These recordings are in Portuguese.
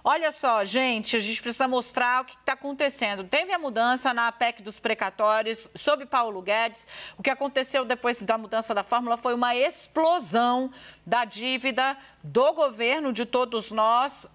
Olha só, gente, a gente precisa mostrar o que está acontecendo. Teve a mudança na PEC dos precatórios sob Paulo Guedes. O que aconteceu depois da mudança da fórmula foi uma explosão da dívida do governo, de todos nós,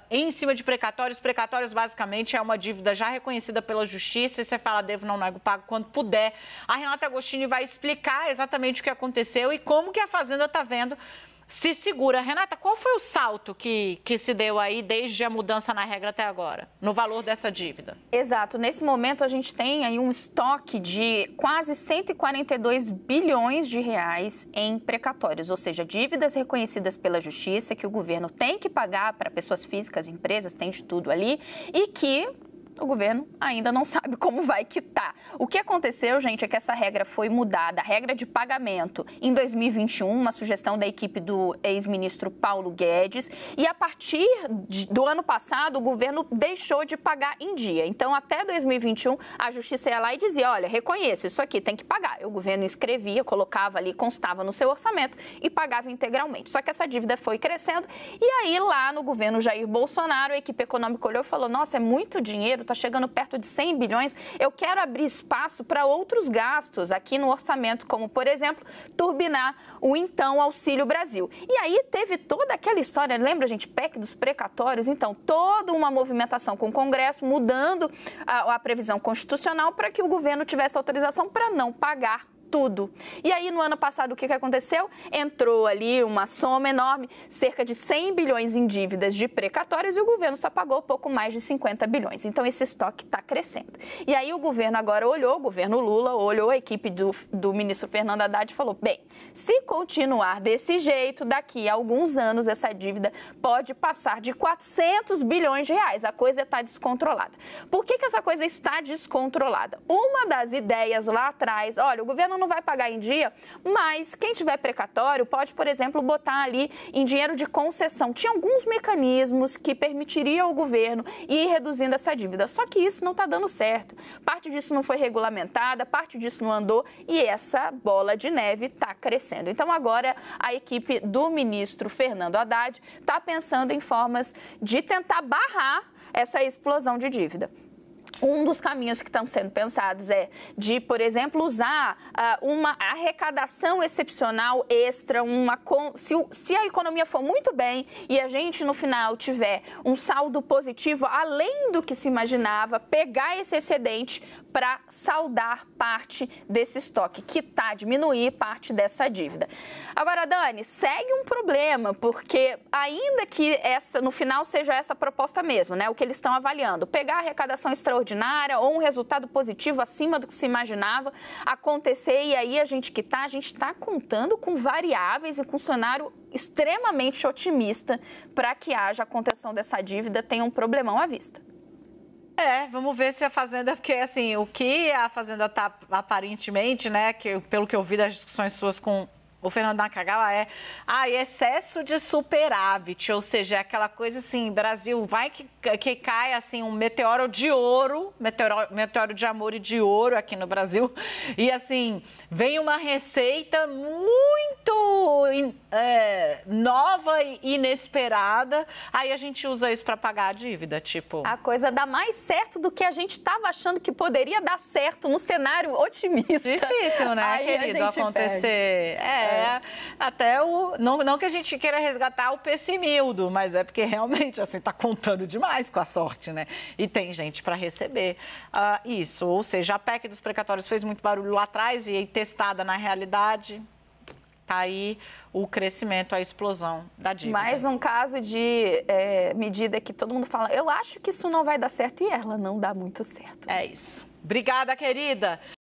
em cima de precatórios. Precatórios, basicamente, é uma dívida já reconhecida pela Justiça. E você fala, devo, não nego, pago quando puder. A Renata Agostini vai explicar exatamente o que aconteceu e como que a Fazenda está vendo se segura. Renata, qual foi o salto que se deu aí desde a mudança na regra até agora, no valor dessa dívida? Exato. Nesse momento, a gente tem aí um estoque de quase 142 bilhões de reais em precatórios, ou seja, dívidas reconhecidas pela Justiça que o governo tem que pagar para pessoas físicas, empresas, tem de tudo ali, e que o governo ainda não sabe como vai quitar. O que aconteceu, gente, é que essa regra foi mudada, a regra de pagamento, em 2021, uma sugestão da equipe do ex-ministro Paulo Guedes, e a partir do ano passado, o governo deixou de pagar em dia. Então, até 2021, a Justiça ia lá e dizia, olha, reconheço, isso aqui tem que pagar. O governo escrevia, colocava ali, constava no seu orçamento e pagava integralmente. Só que essa dívida foi crescendo, e aí lá no governo Jair Bolsonaro, a equipe econômica olhou e falou, nossa, é muito dinheiro, está chegando perto de 100 bilhões, eu quero abrir espaço para outros gastos aqui no orçamento, como, por exemplo, turbinar o então Auxílio Brasil. E aí teve toda aquela história, lembra, gente, PEC dos precatórios? Então, toda uma movimentação com o Congresso, mudando a previsão constitucional para que o governo tivesse autorização para não pagar tudo. E aí, no ano passado, o que aconteceu? Entrou ali uma soma enorme, cerca de 100 bilhões em dívidas de precatórios, e o governo só pagou pouco mais de 50 bilhões. Então, esse estoque está crescendo. E aí, o governo agora olhou, o governo Lula olhou, a equipe do ministro Fernando Haddad e falou, bem, se continuar desse jeito, daqui a alguns anos, essa dívida pode passar de 400 bilhões de reais. A coisa está descontrolada. Por que essa coisa está descontrolada? Uma das ideias lá atrás, olha, o governo não vai pagar em dia, mas quem tiver precatório pode, por exemplo, botar ali em dinheiro de concessão. Tinha alguns mecanismos que permitiriam ao governo ir reduzindo essa dívida, só que isso não está dando certo. Parte disso não foi regulamentada, parte disso não andou e essa bola de neve está crescendo. Então, agora, a equipe do ministro Fernando Haddad está pensando em formas de tentar barrar essa explosão de dívida. Um dos caminhos que estão sendo pensados é de, por exemplo, usar uma arrecadação excepcional extra, se a economia for muito bem e a gente no final tiver um saldo positivo, além do que se imaginava, pegar esse excedente para saldar parte desse estoque, quitar, diminuir parte dessa dívida. Agora, Dani, segue um problema, porque ainda que no final seja essa proposta mesmo, né, o que eles estão avaliando, pegar a arrecadação extraordinária ou um resultado positivo acima do que se imaginava acontecer e aí a gente quitar, a gente está contando com variáveis e com um cenário extremamente otimista para que haja a contenção dessa dívida, tenha um problemão à vista. Vamos ver se a Fazenda, porque assim, o que a Fazenda está aparentemente, né, pelo que eu vi das discussões suas com o Fernando Nakagawa excesso de superávit, ou seja, é aquela coisa assim, Brasil, vai que cai assim um meteoro de ouro, meteoro de amor e de ouro aqui no Brasil, e assim, vem uma receita muito nova e inesperada, aí a gente usa isso para pagar a dívida, tipo... A coisa dá mais certo do que a gente estava achando que poderia dar certo no cenário otimista. Difícil, né, aí querido, acontecer. Até não que a gente queira resgatar o pessimildo, mas é porque realmente, assim, tá contando demais com a sorte, né? E tem gente para receber isso. Ou seja, a PEC dos precatórios fez muito barulho lá atrás e testada na realidade, tá aí o crescimento, a explosão da dívida. Mais um caso de medida que todo mundo fala, eu acho que isso não vai dar certo e ela não dá muito certo. É isso. Obrigada, querida.